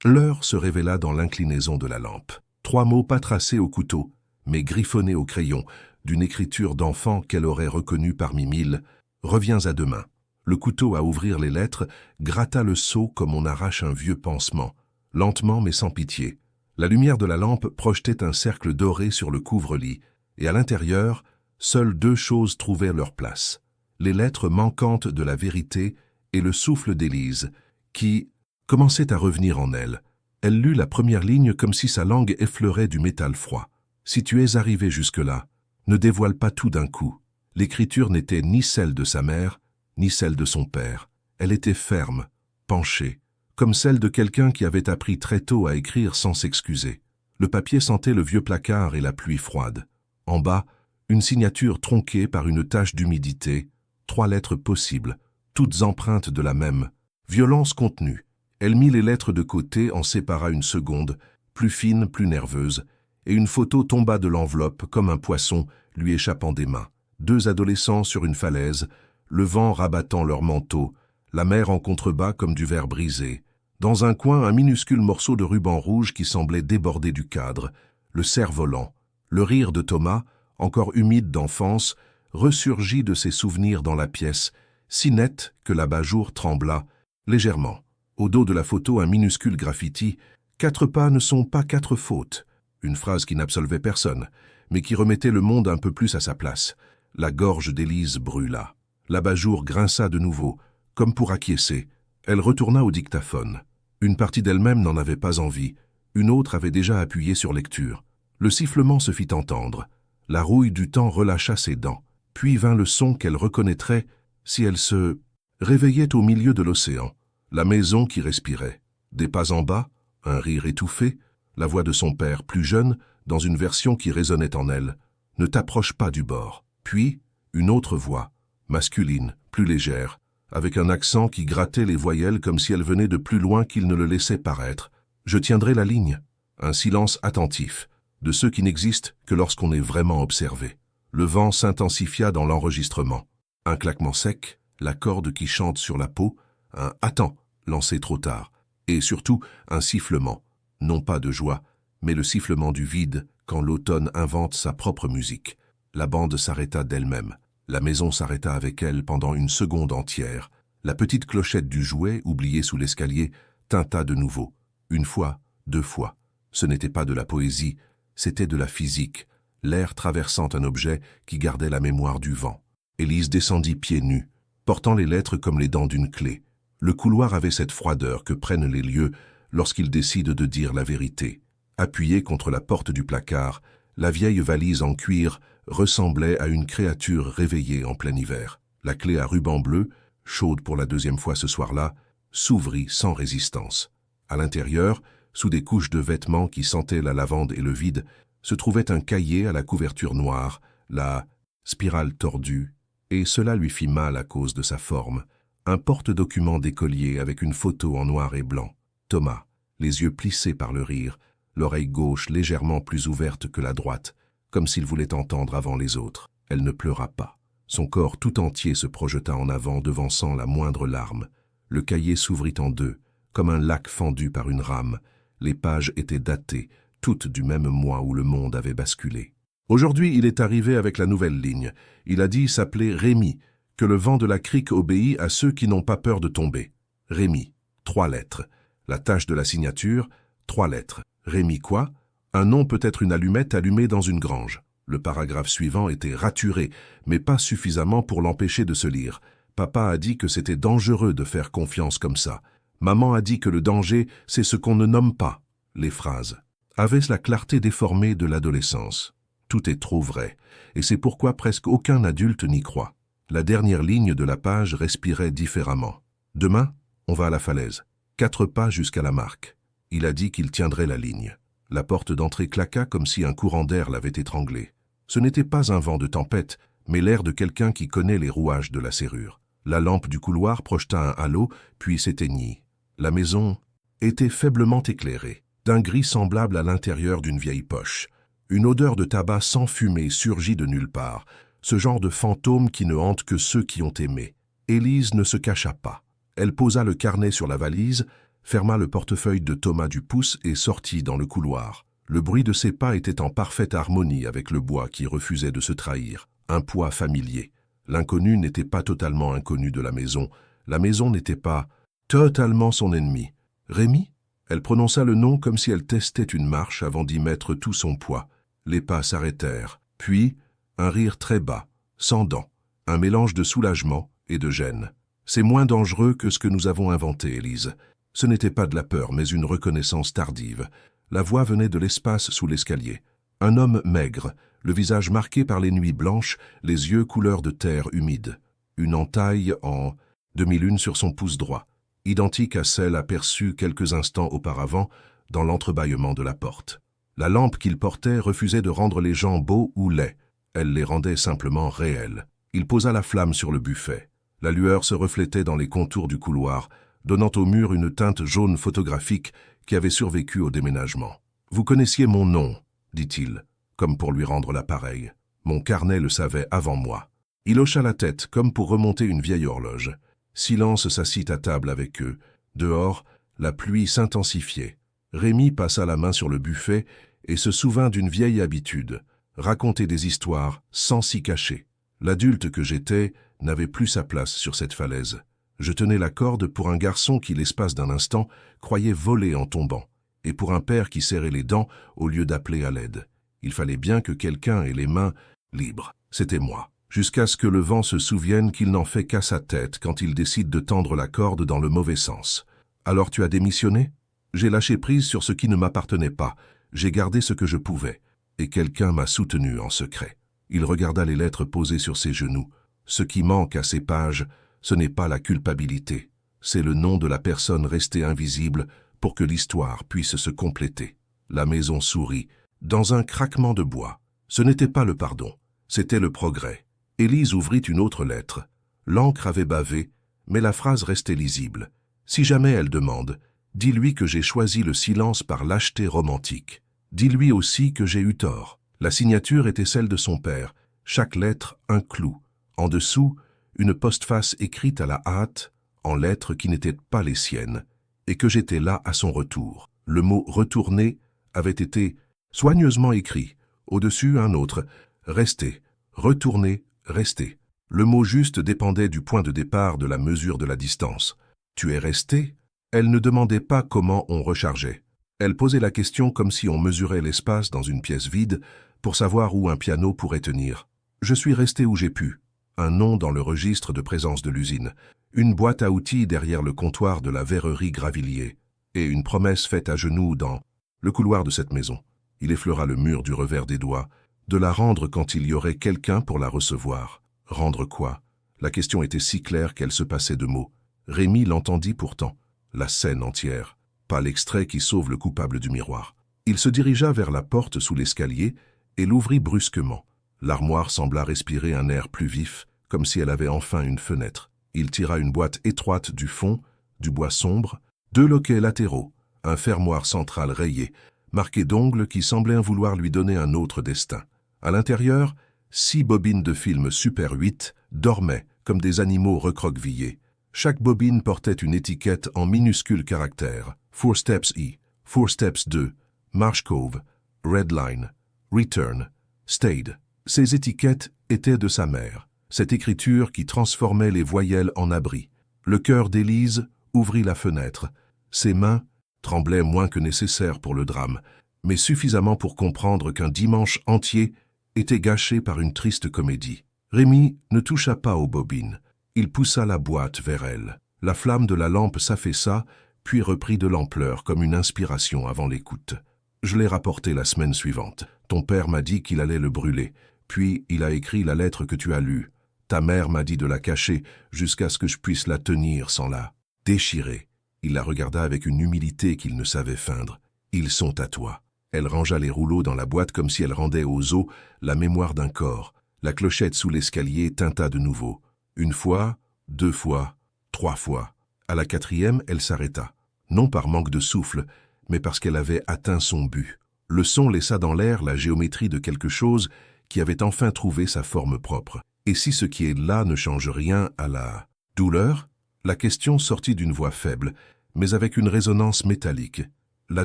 l'heure se révéla dans l'inclinaison de la lampe. 3 mots pas tracés au couteau, mais griffonnés au crayon, d'une écriture d'enfant qu'elle aurait reconnue parmi 1000. « Reviens à demain ». Le couteau à ouvrir les lettres gratta le sceau comme on arrache un vieux pansement, lentement mais sans pitié. La lumière de la lampe projetait un cercle doré sur le couvre-lit, et à l'intérieur, seules 2 choses trouvaient leur place. Les lettres manquantes de la vérité et le souffle d'Élise, qui commençait à revenir en elle. Elle lut la première ligne comme si sa langue effleurait du métal froid. « Si tu es arrivé jusque-là, ne dévoile pas tout d'un coup. » L'écriture n'était ni celle de sa mère, ni celle de son père. Elle était ferme, penchée, comme celle de quelqu'un qui avait appris très tôt à écrire sans s'excuser. Le papier sentait le vieux placard et la pluie froide. En bas, une signature tronquée par une tache d'humidité, 3 lettres possibles, toutes empreintes de la même violence contenue. Elle mit les lettres de côté, en sépara une seconde, plus fine, plus nerveuse, et une photo tomba de l'enveloppe comme un poisson lui échappant des mains. 2 adolescents sur une falaise, le vent rabattant leurs manteaux, la mer en contrebas comme du verre brisé. Dans un coin, un minuscule morceau de ruban rouge qui semblait déborder du cadre, le cerf-volant. Le rire de Thomas, encore humide d'enfance, ressurgit de ses souvenirs dans la pièce, si net que l'abat-jour trembla, légèrement. Au dos de la photo, un minuscule graffiti, « 4 pas ne sont pas 4 fautes », une phrase qui n'absolvait personne, mais qui remettait le monde un peu plus à sa place. La gorge d'Élise brûla. L'abat-jour grinça de nouveau, comme pour acquiescer. Elle retourna au dictaphone. Une partie d'elle-même n'en avait pas envie, une autre avait déjà appuyé sur lecture. Le sifflement se fit entendre. La rouille du temps relâcha ses dents. Puis vint le son qu'elle reconnaîtrait si elle se réveillait au milieu de l'océan. La maison qui respirait. Des pas en bas, un rire étouffé, la voix de son père plus jeune, dans une version qui résonnait en elle. « Ne t'approche pas du bord. » Puis, une autre voix, masculine, plus légère, avec un accent qui grattait les voyelles comme si elle venait de plus loin qu'il ne le laissait paraître. « Je tiendrai la ligne. » Un silence attentif, de ceux qui n'existent que lorsqu'on est vraiment observé. Le vent s'intensifia dans l'enregistrement. Un claquement sec, la corde qui chante sur la peau, un « attends » lancé trop tard, et surtout un sifflement, non pas de joie, mais le sifflement du vide quand l'automne invente sa propre musique. La bande s'arrêta d'elle-même. La maison s'arrêta avec elle pendant une seconde entière. La petite clochette du jouet, oubliée sous l'escalier, tinta de nouveau. 1 fois, 2 fois. Ce n'était pas de la poésie, c'était de la physique, l'air traversant un objet qui gardait la mémoire du vent. Élise descendit pieds nus, portant les lettres comme les dents d'une clé. Le couloir avait cette froideur que prennent les lieux lorsqu'ils décident de dire la vérité. Appuyée contre la porte du placard, la vieille valise en cuir ressemblait à une créature réveillée en plein hiver. La clé à ruban bleu, chaude pour la 2e fois ce soir-là, s'ouvrit sans résistance. À l'intérieur, sous des couches de vêtements qui sentaient la lavande et le vide, se trouvait un cahier à la couverture noire, la spirale tordue, et cela lui fit mal à cause de sa forme. Un porte-document d'écolier avec une photo en noir et blanc. Thomas, les yeux plissés par le rire, l'oreille gauche légèrement plus ouverte que la droite, comme s'il voulait entendre avant les autres. Elle ne pleura pas. Son corps tout entier se projeta en avant, devançant la moindre larme. Le cahier s'ouvrit en 2, comme un lac fendu par une rame. Les pages étaient datées, toutes du même mois où le monde avait basculé. Aujourd'hui, il est arrivé avec la nouvelle ligne. Il a dit s'appeler Rémi, que le vent de la crique obéit à ceux qui n'ont pas peur de tomber. Rémi, 3 lettres. La tache de la signature, 3 lettres. Rémi quoi? Un nom peut être une allumette allumée dans une grange. Le paragraphe suivant était raturé, mais pas suffisamment pour l'empêcher de se lire. Papa a dit que c'était dangereux de faire confiance comme ça. Maman a dit que le danger, c'est ce qu'on ne nomme pas. Les phrases avaient la clarté déformée de l'adolescence. Tout est trop vrai, et c'est pourquoi presque aucun adulte n'y croit. La dernière ligne de la page respirait différemment. Demain, on va à la falaise. 4 pas jusqu'à la marque. Il a dit qu'il tiendrait la ligne. La porte d'entrée claqua comme si un courant d'air l'avait étranglé. Ce n'était pas un vent de tempête, mais l'air de quelqu'un qui connaît les rouages de la serrure. La lampe du couloir projeta un halo, puis s'éteignit. La maison était faiblement éclairée, d'un gris semblable à l'intérieur d'une vieille poche. Une odeur de tabac sans fumée surgit de nulle part, ce genre de fantôme qui ne hante que ceux qui ont aimé. Élise ne se cacha pas. Elle posa le carnet sur la valise, ferma le portefeuille de Thomas du pouce et sortit dans le couloir. Le bruit de ses pas était en parfaite harmonie avec le bois qui refusait de se trahir, un poids familier. L'inconnu n'était pas totalement inconnu de la maison n'était pas totalement son ennemi. Rémi? Elle prononça le nom comme si elle testait une marche avant d'y mettre tout son poids. Les pas s'arrêtèrent, puis un rire très bas, sans dents, un mélange de soulagement et de gêne. C'est moins dangereux que ce que nous avons inventé, Élise. Ce n'était pas de la peur, mais une reconnaissance tardive. La voix venait de l'espace sous l'escalier. Un homme maigre, le visage marqué par les nuits blanches, les yeux couleur de terre humide. Une entaille en demi-lune sur son pouce droit, identique à celle aperçue quelques instants auparavant dans l'entrebâillement de la porte. La lampe qu'il portait refusait de rendre les gens beaux ou laids. Elle les rendait simplement réels. Il posa la flamme sur le buffet. La lueur se reflétait dans les contours du couloir, donnant au mur une teinte jaune photographique qui avait survécu au déménagement. « Vous connaissiez mon nom », dit-il, comme pour lui rendre l'appareil. Mon carnet le savait avant moi. Il hocha la tête, comme pour remonter une vieille horloge. Silence s'assit à table avec eux. Dehors, la pluie s'intensifiait. Rémi passa la main sur le buffet et se souvint d'une vieille habitude, raconter des histoires sans s'y cacher. L'adulte que j'étais n'avait plus sa place sur cette falaise. Je tenais la corde pour un garçon qui, l'espace d'un instant, croyait voler en tombant, et pour un père qui serrait les dents au lieu d'appeler à l'aide. Il fallait bien que quelqu'un ait les mains libres. C'était moi. Jusqu'à ce que le vent se souvienne qu'il n'en fait qu'à sa tête quand il décide de tendre la corde dans le mauvais sens. Alors tu as démissionné? J'ai lâché prise sur ce qui ne m'appartenait pas. J'ai gardé ce que je pouvais. Et quelqu'un m'a soutenu en secret. Il regarda les lettres posées sur ses genoux. Ce qui manque à ces pages, ce n'est pas la culpabilité. C'est le nom de la personne restée invisible pour que l'histoire puisse se compléter. La maison sourit, dans un craquement de bois. Ce n'était pas le pardon, c'était le progrès. Élise ouvrit une autre lettre. L'encre avait bavé, mais la phrase restait lisible. Si jamais elle demande, dis-lui que j'ai choisi le silence par lâcheté romantique. Dis-lui aussi que j'ai eu tort. La signature était celle de son père, chaque lettre un clou. En dessous, une postface écrite à la hâte, en lettres qui n'étaient pas les siennes, et que j'étais là à son retour. Le mot « retourner » avait été soigneusement écrit. Au-dessus, un autre « rester »,« retourner »,« rester ». Le mot juste dépendait du point de départ de la mesure de la distance. « Tu es resté ?» Elle ne demandait pas comment on rechargeait. Elle posait la question comme si on mesurait l'espace dans une pièce vide pour savoir où un piano pourrait tenir. Je suis resté où j'ai pu. Un nom dans le registre de présence de l'usine, une boîte à outils derrière le comptoir de la verrerie Gravillier, et une promesse faite à genoux dans le couloir de cette maison. Il effleura le mur du revers des doigts, de la rendre quand il y aurait quelqu'un pour la recevoir. Rendre quoi? La question était si claire qu'elle se passait de mots. Rémi l'entendit pourtant, la scène entière, pas l'extrait qui sauve le coupable du miroir. Il se dirigea vers la porte sous l'escalier et l'ouvrit brusquement. L'armoire sembla respirer un air plus vif, comme si elle avait enfin une fenêtre. Il tira une boîte étroite du fond, du bois sombre, 2 loquets latéraux, un fermoir central rayé, marqué d'ongles qui semblaient vouloir lui donner un autre destin. À l'intérieur, 6 bobines de film Super 8 dormaient comme des animaux recroquevillés. Chaque bobine portait une étiquette en minuscules caractères. 4 Steps E, 4 Steps 2, Marsh Cove, Red Line, Return, Stayed. Ces étiquettes étaient de sa mère, cette écriture qui transformait les voyelles en abri. Le cœur d'Élise ouvrit la fenêtre. Ses mains tremblaient moins que nécessaire pour le drame, mais suffisamment pour comprendre qu'un dimanche entier était gâché par une triste comédie. Rémi ne toucha pas aux bobines. Il poussa la boîte vers elle. La flamme de la lampe s'affaissa, puis reprit de l'ampleur comme une inspiration avant l'écoute. « Je l'ai rapporté la semaine suivante. Ton père m'a dit qu'il allait le brûler. Puis il a écrit la lettre que tu as lue. Ta mère m'a dit de la cacher jusqu'à ce que je puisse la tenir sans la déchirer. » Il la regarda avec une humilité qu'il ne savait feindre. « Ils sont à toi. » Elle rangea les rouleaux dans la boîte comme si elle rendait aux os la mémoire d'un corps. La clochette sous l'escalier tinta de nouveau. 1 fois, 2 fois, 3 fois. À la 4e, elle s'arrêta. non par manque de souffle, mais parce qu'elle avait atteint son but. Le son laissa dans l'air la géométrie de quelque chose qui avait enfin trouvé sa forme propre. Et si ce qui est là ne change rien à la douleur? La question sortit d'une voix faible, mais avec une résonance métallique. La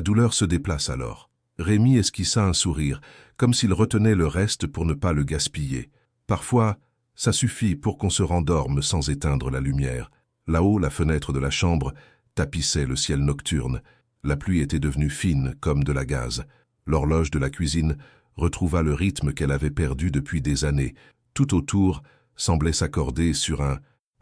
douleur se déplace alors. Rémi esquissa un sourire, comme s'il retenait le reste pour ne pas le gaspiller. Parfois, ça suffit pour qu'on se rendorme sans éteindre la lumière. Là-haut, la fenêtre de la chambre tapissait le ciel nocturne. La pluie était devenue fine comme de la gaze. L'horloge de la cuisine retrouva le rythme qu'elle avait perdu depuis des années. Tout autour semblait s'accorder sur un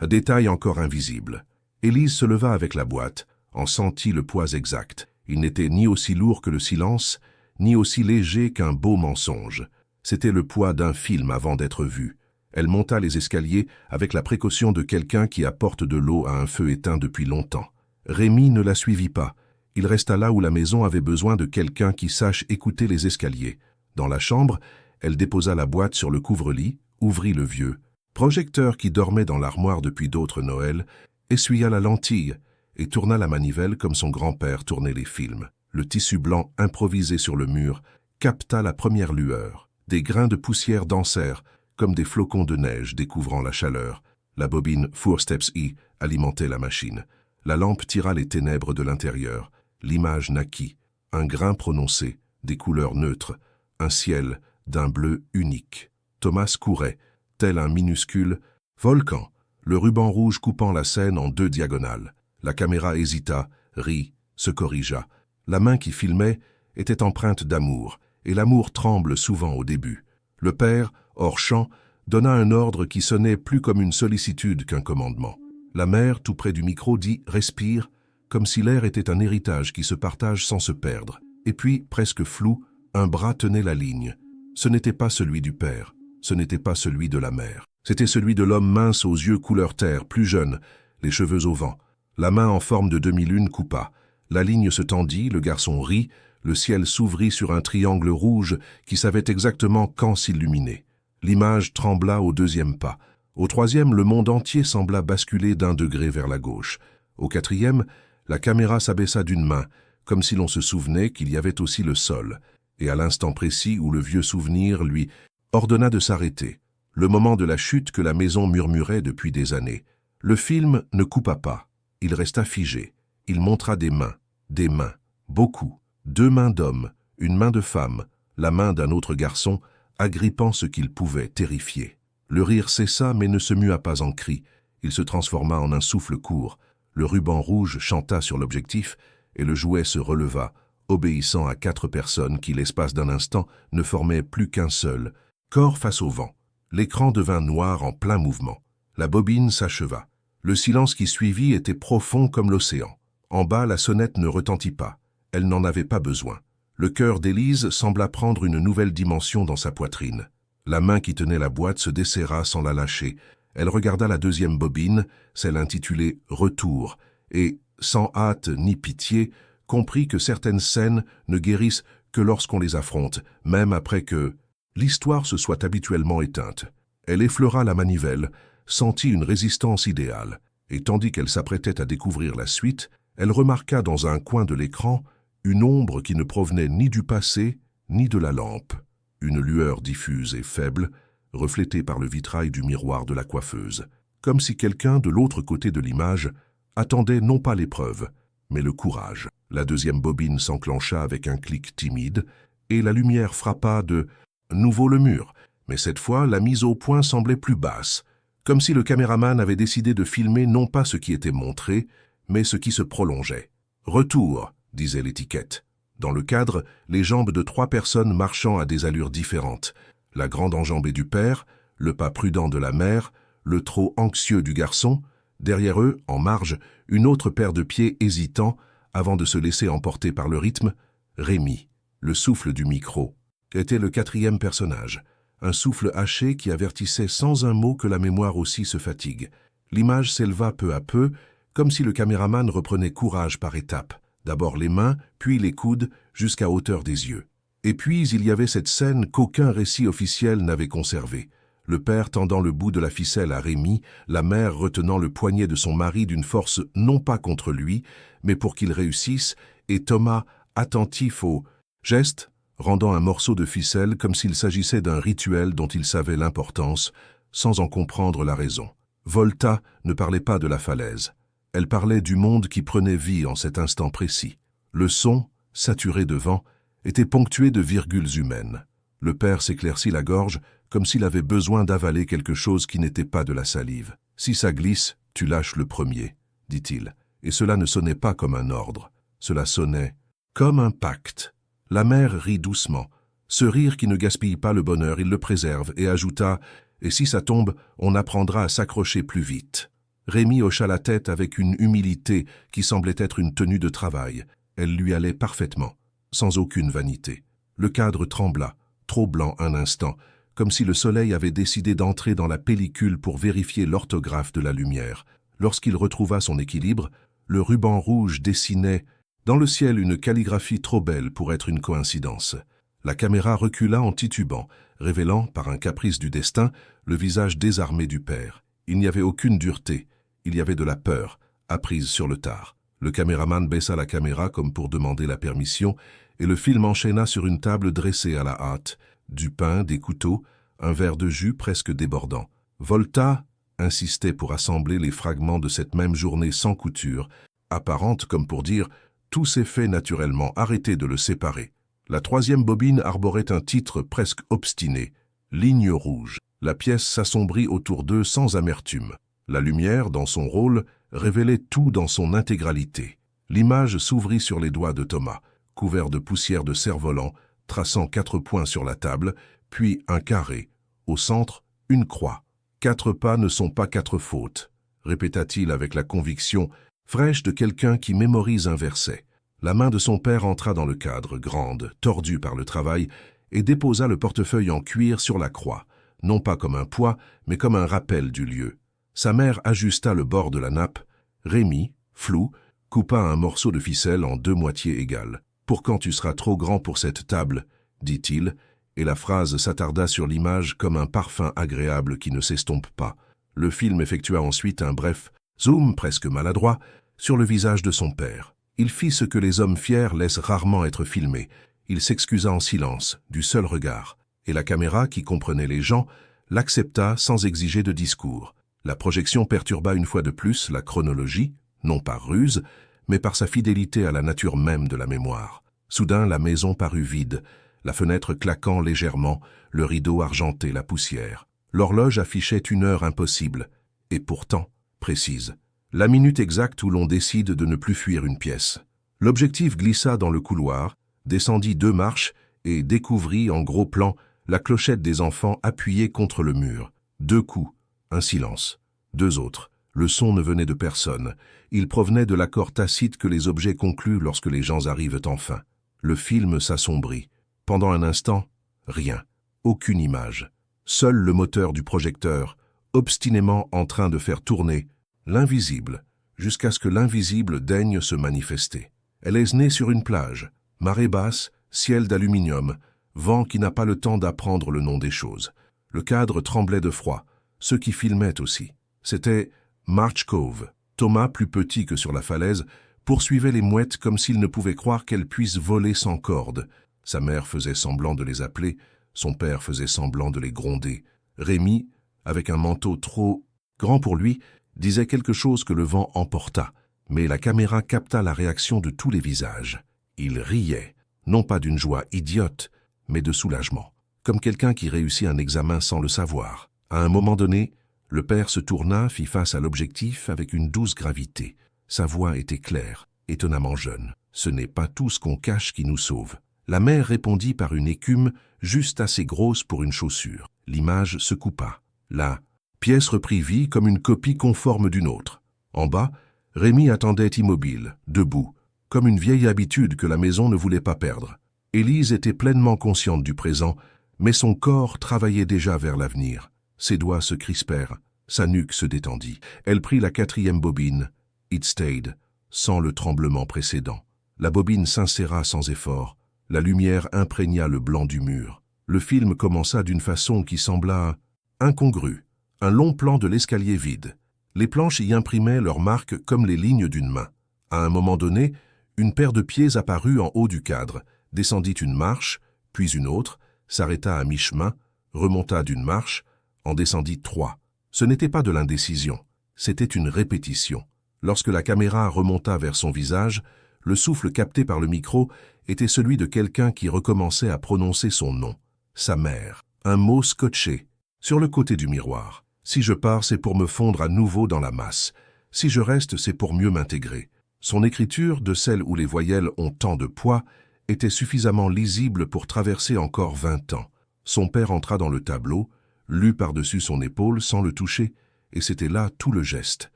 détail encore invisible. Élise se leva avec la boîte, en sentit le poids exact. Il n'était ni aussi lourd que le silence, ni aussi léger qu'un beau mensonge. C'était le poids d'un film avant d'être vu. Elle monta les escaliers avec la précaution de quelqu'un qui apporte de l'eau à un feu éteint depuis longtemps. Rémi ne la suivit pas. Il resta là où la maison avait besoin de quelqu'un qui sache écouter les escaliers. Dans la chambre, elle déposa la boîte sur le couvre-lit, ouvrit le vieux projecteur qui dormait dans l'armoire depuis d'autres Noëls, essuya la lentille et tourna la manivelle comme son grand-père tournait les films. Le tissu blanc improvisé sur le mur capta la première lueur. Des grains de poussière dansèrent, comme des flocons de neige découvrant la chaleur. La bobine Foursteps E alimentait la machine. La lampe tira les ténèbres de l'intérieur. L'image naquit. Un grain prononcé, des couleurs neutres, un ciel d'un bleu unique. Thomas courait, tel un minuscule volcan, le ruban rouge coupant la scène en 2 diagonales. La caméra hésita, rit, se corrigea. La main qui filmait était empreinte d'amour, et l'amour tremble souvent au début. Le père, hors champ, donna un ordre qui sonnait plus comme une sollicitude qu'un commandement. La mère, tout près du micro, dit « Respire », comme si l'air était un héritage qui se partage sans se perdre. Et puis, presque flou, un bras tenait la ligne. Ce n'était pas celui du père, ce n'était pas celui de la mère. C'était celui de l'homme mince aux yeux couleur terre, plus jeune, les cheveux au vent. La main en forme de demi-lune coupa. La ligne se tendit, le garçon rit, le ciel s'ouvrit sur un triangle rouge qui savait exactement quand s'illuminer. L'image trembla au 2e pas. Au 3e, le monde entier sembla basculer d'1 degré vers la gauche. Au 4e, la caméra s'abaissa d'une main, comme si l'on se souvenait qu'il y avait aussi le sol. Et à l'instant précis où le vieux souvenir lui ordonna de s'arrêter, le moment de la chute que la maison murmurait depuis des années. Le film ne coupa pas. Il resta figé. Il montra des mains, beaucoup. 2 mains d'homme, une main de femme, la main d'un autre garçon, agrippant ce qu'il pouvait, terrifié. Le rire cessa mais ne se mua pas en cri. Il se transforma en un souffle court. Le ruban rouge chanta sur l'objectif et le jouet se releva, obéissant à 4 personnes qui, l'espace d'un instant, ne formaient plus qu'un seul, corps face au vent. L'écran devint noir en plein mouvement. La bobine s'acheva. Le silence qui suivit était profond comme l'océan. En bas, la sonnette ne retentit pas. Elle n'en avait pas besoin. Le cœur d'Élise sembla prendre une nouvelle dimension dans sa poitrine. La main qui tenait la boîte se desserra sans la lâcher. Elle regarda la 2e bobine, celle intitulée « Retour », et, sans hâte ni pitié, comprit que certaines scènes ne guérissent que lorsqu'on les affronte, même après que l'histoire se soit habituellement éteinte. Elle effleura la manivelle, sentit une résistance idéale, et tandis qu'elle s'apprêtait à découvrir la suite, elle remarqua dans un coin de l'écran une ombre qui ne provenait ni du passé, ni de la lampe. Une lueur diffuse et faible, reflétée par le vitrail du miroir de la coiffeuse, comme si quelqu'un de l'autre côté de l'image attendait non pas l'épreuve, mais le courage. La 2e bobine s'enclencha avec un clic timide, et la lumière frappa de nouveau le mur, mais cette fois la mise au point semblait plus basse, comme si le caméraman avait décidé de filmer non pas ce qui était montré, mais ce qui se prolongeait. « Retour », disait l'étiquette. Dans le cadre, les jambes de 3 personnes marchant à des allures différentes. La grande enjambée du père, le pas prudent de la mère, le trot anxieux du garçon. Derrière eux, en marge, une autre paire de pieds hésitant, avant de se laisser emporter par le rythme, Rémi, le souffle du micro, était le 4e personnage. Un souffle haché qui avertissait sans un mot que la mémoire aussi se fatigue. L'image s'éleva peu à peu, comme si le caméraman reprenait courage par étapes. D'abord les mains, puis les coudes, jusqu'à hauteur des yeux. Et puis il y avait cette scène qu'aucun récit officiel n'avait conservée. le père tendant le bout de la ficelle à Rémi, la mère retenant le poignet de son mari d'une force non pas contre lui, mais pour qu'il réussisse, et Thomas, attentif au geste, rendant un morceau de ficelle comme s'il s'agissait d'un rituel dont il savait l'importance, sans en comprendre la raison. Volta ne parlait pas de la falaise. Elle parlait du monde qui prenait vie en cet instant précis. Le son, saturé de vent, était ponctué de virgules humaines. Le père s'éclaircit la gorge comme s'il avait besoin d'avaler quelque chose qui n'était pas de la salive. « Si ça glisse, tu lâches le premier », dit-il. Et cela ne sonnait pas comme un ordre. Cela sonnait comme un pacte. La mère rit doucement. Ce rire qui ne gaspille pas le bonheur, il le préserve, et ajouta « Et si ça tombe, on apprendra à s'accrocher plus vite ». Rémi hocha la tête avec une humilité qui semblait être une tenue de travail. Elle lui allait parfaitement, sans aucune vanité. Le cadre trembla, trop blanc un instant, comme si le soleil avait décidé d'entrer dans la pellicule pour vérifier l'orthographe de la lumière. Lorsqu'il retrouva son équilibre, le ruban rouge dessinait dans le ciel une calligraphie trop belle pour être une coïncidence. La caméra recula en titubant, révélant, par un caprice du destin, le visage désarmé du père. Il n'y avait aucune dureté, il y avait de la peur, apprise sur le tard. Le caméraman baissa la caméra comme pour demander la permission, et le film enchaîna sur une table dressée à la hâte. Du pain, des couteaux, un verre de jus presque débordant. Volta insistait pour assembler les fragments de cette même journée sans couture, apparente comme pour dire « tout s'est fait naturellement, arrêtez de le séparer ». La troisième bobine arborait un titre presque obstiné, « Ligne rouge ». La pièce s'assombrit autour d'eux sans amertume. La lumière, dans son rôle, révélait tout dans son intégralité. L'image s'ouvrit sur les doigts de Thomas, couvert de poussière de cerf-volant, traçant 4 points sur la table, puis un carré. Au centre, une croix. 4 pas ne sont pas 4 fautes, répéta-t-il avec la conviction fraîche de quelqu'un qui mémorise un verset. La main de son père entra dans le cadre, grande, tordue par le travail, et déposa le portefeuille en cuir sur la croix, non pas comme un poids, mais comme un rappel du lieu. Sa mère ajusta le bord de la nappe. Rémi, flou, coupa un morceau de ficelle en 2 moitiés égales. « Pour quand tu seras trop grand pour cette table », dit-il, et la phrase s'attarda sur l'image comme un parfum agréable qui ne s'estompe pas. Le film effectua ensuite un bref zoom presque maladroit sur le visage de son père. Il fit ce que les hommes fiers laissent rarement être filmés. Il s'excusa en silence, du seul regard, et la caméra, qui comprenait les gens, l'accepta sans exiger de discours. La projection perturba une fois de plus la chronologie, non par ruse, mais par sa fidélité à la nature même de la mémoire. Soudain, la maison parut vide, la fenêtre claquant légèrement, le rideau argentait la poussière. L'horloge affichait une heure impossible, et pourtant précise. La minute exacte où l'on décide de ne plus fuir une pièce. L'objectif glissa dans le couloir, descendit 2 marches et découvrit en gros plan la clochette des enfants appuyée contre le mur. 2 coups, un silence. 2 autres. Le son ne venait de personne. Il provenait de l'accord tacite que les objets concluent lorsque les gens arrivent enfin. Le film s'assombrit. Pendant un instant, rien. Aucune image. Seul le moteur du projecteur, obstinément en train de faire tourner l'invisible, jusqu'à ce que l'invisible daigne se manifester. Elle est née sur une plage, marée basse, ciel d'aluminium, vent qui n'a pas le temps d'apprendre le nom des choses. Le cadre tremblait de froid, ceux qui filmaient aussi. C'était March Cove. Thomas, plus petit que sur la falaise, poursuivait les mouettes comme s'il ne pouvait croire qu'elles puissent voler sans corde. Sa mère faisait semblant de les appeler, son père faisait semblant de les gronder. Rémi, avec un manteau trop grand pour lui, disait quelque chose que le vent emporta, mais la caméra capta la réaction de tous les visages. Ils riaient, non pas d'une joie idiote, mais de soulagement, comme quelqu'un qui réussit un examen sans le savoir. À un moment donné, le père se tourna, fit face à l'objectif avec une douce gravité. Sa voix était claire, étonnamment jeune. « Ce n'est pas tout ce qu'on cache qui nous sauve. » La mère répondit par une écume juste assez grosse pour une chaussure. L'image se coupa. La pièce reprit vie comme une copie conforme d'une autre. En bas, Rémi attendait immobile, debout, comme une vieille habitude que la maison ne voulait pas perdre. Élise était pleinement consciente du présent, mais son corps travaillait déjà vers l'avenir. Ses doigts se crispèrent, sa nuque se détendit. Elle prit la 4e bobine, It Stayed, sans le tremblement précédent. La bobine s'inséra sans effort. La lumière imprégna le blanc du mur. Le film commença d'une façon qui sembla incongru. Un long plan de l'escalier vide. Les planches y imprimaient leurs marques comme les lignes d'une main. À un moment donné, une paire de pieds apparut en haut du cadre, descendit une marche, puis une autre, s'arrêta à mi-chemin, remonta d'une marche, en descendit 3. Ce n'était pas de l'indécision, c'était une répétition. Lorsque la caméra remonta vers son visage, le souffle capté par le micro était celui de quelqu'un qui recommençait à prononcer son nom, sa mère. Un mot scotché, sur le côté du miroir. Si je pars, c'est pour me fondre à nouveau dans la masse. Si je reste, c'est pour mieux m'intégrer. Son écriture, de celle où les voyelles ont tant de poids, était suffisamment lisible pour traverser encore 20 ans. Son père entra dans le tableau, lut par-dessus son épaule sans le toucher, et c'était là tout le geste.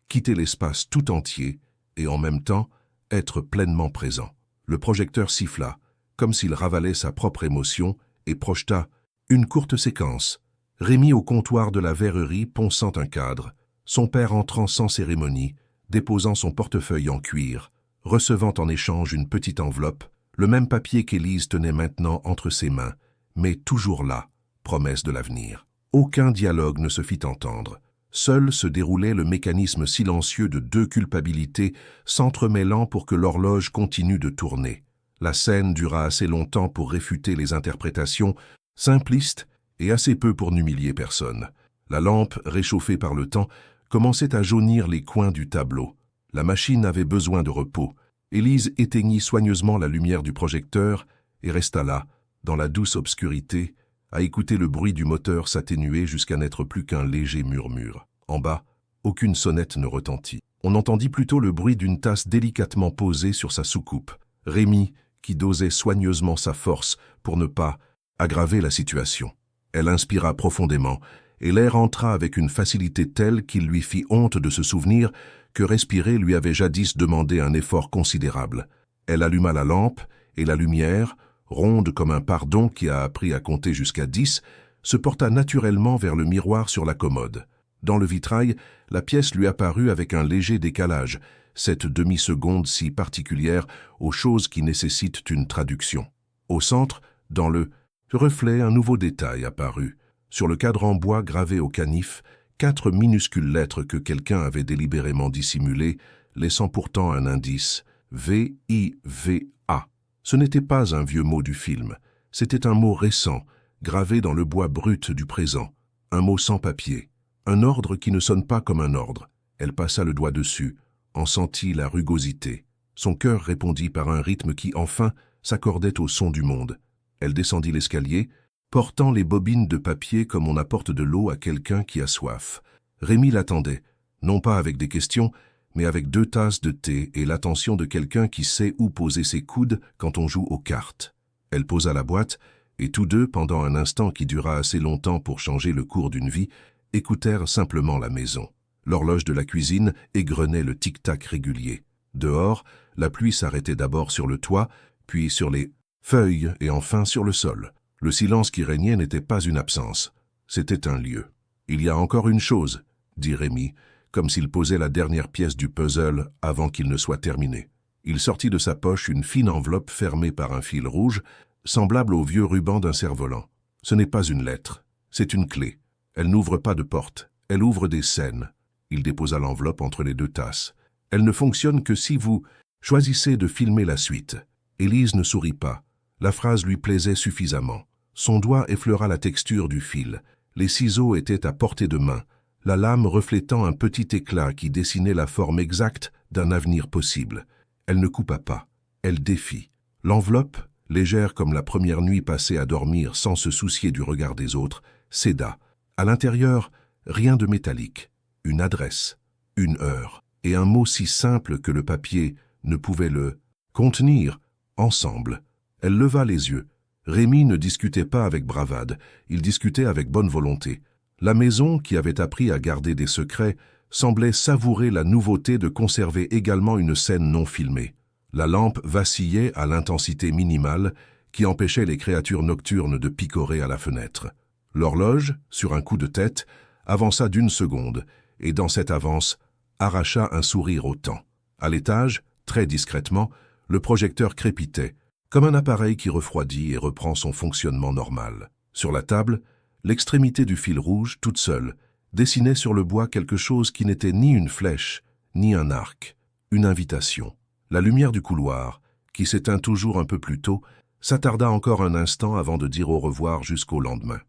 Quitter l'espace tout entier, et en même temps, être pleinement présent. Le projecteur siffla, comme s'il ravalait sa propre émotion, et projeta une courte séquence. Rémi au comptoir de la verrerie ponçant un cadre, son père entrant sans cérémonie, déposant son portefeuille en cuir, recevant en échange une petite enveloppe, le même papier qu'Élise tenait maintenant entre ses mains, mais toujours là, promesse de l'avenir. Aucun dialogue ne se fit entendre. Seul se déroulait le mécanisme silencieux de 2 culpabilités s'entremêlant pour que l'horloge continue de tourner. La scène dura assez longtemps pour réfuter les interprétations, simplistes et assez peu pour n'humilier personne. La lampe, réchauffée par le temps, commençait à jaunir les coins du tableau. La machine avait besoin de repos. Élise éteignit soigneusement la lumière du projecteur et resta là, dans la douce obscurité, à écouter le bruit du moteur s'atténuer jusqu'à n'être plus qu'un léger murmure. En bas, aucune sonnette ne retentit. On entendit plutôt le bruit d'une tasse délicatement posée sur sa soucoupe. Rémi, qui dosait soigneusement sa force pour ne pas aggraver la situation. Elle inspira profondément, et l'air entra avec une facilité telle qu'il lui fit honte de se souvenir que respirer lui avait jadis demandé un effort considérable. Elle alluma la lampe, et la lumière, ronde comme un pardon qui a appris à compter jusqu'à 10, se porta naturellement vers le miroir sur la commode. Dans le vitrail, la pièce lui apparut avec un léger décalage, cette demi-seconde si particulière aux choses qui nécessitent une traduction. Au centre, dans le reflet, un nouveau détail apparut. Sur le cadre en bois gravé au canif, 4 minuscules lettres que quelqu'un avait délibérément dissimulées, laissant pourtant un indice, V-I-V-A. Ce n'était pas un vieux mot du film, c'était un mot récent, gravé dans le bois brut du présent, un mot sans papier, un ordre qui ne sonne pas comme un ordre. Elle passa le doigt dessus, en sentit la rugosité. Son cœur répondit par un rythme qui, enfin, s'accordait au son du monde. Elle descendit l'escalier, portant les bobines de papier comme on apporte de l'eau à quelqu'un qui a soif. Rémi l'attendait, non pas avec des questions, mais avec 2 tasses de thé et l'attention de quelqu'un qui sait où poser ses coudes quand on joue aux cartes. Elle posa la boîte, et tous deux, pendant un instant qui dura assez longtemps pour changer le cours d'une vie, écoutèrent simplement la maison. L'horloge de la cuisine égrenait le tic-tac régulier. Dehors, la pluie s'arrêtait d'abord sur le toit, puis sur les feuilles et enfin sur le sol. Le silence qui régnait n'était pas une absence, c'était un lieu. « Il y a encore une chose », dit Rémi, comme s'il posait la dernière pièce du puzzle avant qu'il ne soit terminé. Il sortit de sa poche une fine enveloppe fermée par un fil rouge, semblable au vieux ruban d'un cerf-volant. Ce n'est pas une lettre, c'est une clé. Elle n'ouvre pas de porte, elle ouvre des scènes. Il déposa l'enveloppe entre les 2 tasses. Elle ne fonctionne que si vous choisissez de filmer la suite. Élise ne sourit pas. La phrase lui plaisait suffisamment. Son doigt effleura la texture du fil. Les ciseaux étaient à portée de main, la lame reflétant un petit éclat qui dessinait la forme exacte d'un avenir possible. Elle ne coupa pas, elle défit. L'enveloppe, légère comme la première nuit passée à dormir sans se soucier du regard des autres, céda. À l'intérieur, rien de métallique. Une adresse, une heure, et un mot si simple que le papier ne pouvait le contenir, ensemble. Elle leva les yeux. Rémi ne discutait pas avec bravade, il discutait avec bonne volonté. La maison, qui avait appris à garder des secrets, semblait savourer la nouveauté de conserver également une scène non filmée. La lampe vacillait à l'intensité minimale qui empêchait les créatures nocturnes de picorer à la fenêtre. L'horloge, sur un coup de tête, avança d'1 seconde, et dans cette avance, arracha un sourire au temps. À l'étage, très discrètement, le projecteur crépitait, comme un appareil qui refroidit et reprend son fonctionnement normal. Sur la table, L'extrémité du fil rouge, toute seule, dessinait sur le bois quelque chose qui n'était ni une flèche, ni un arc, une invitation. La lumière du couloir, qui s'éteint toujours un peu plus tôt, s'attarda encore un instant avant de dire au revoir jusqu'au lendemain.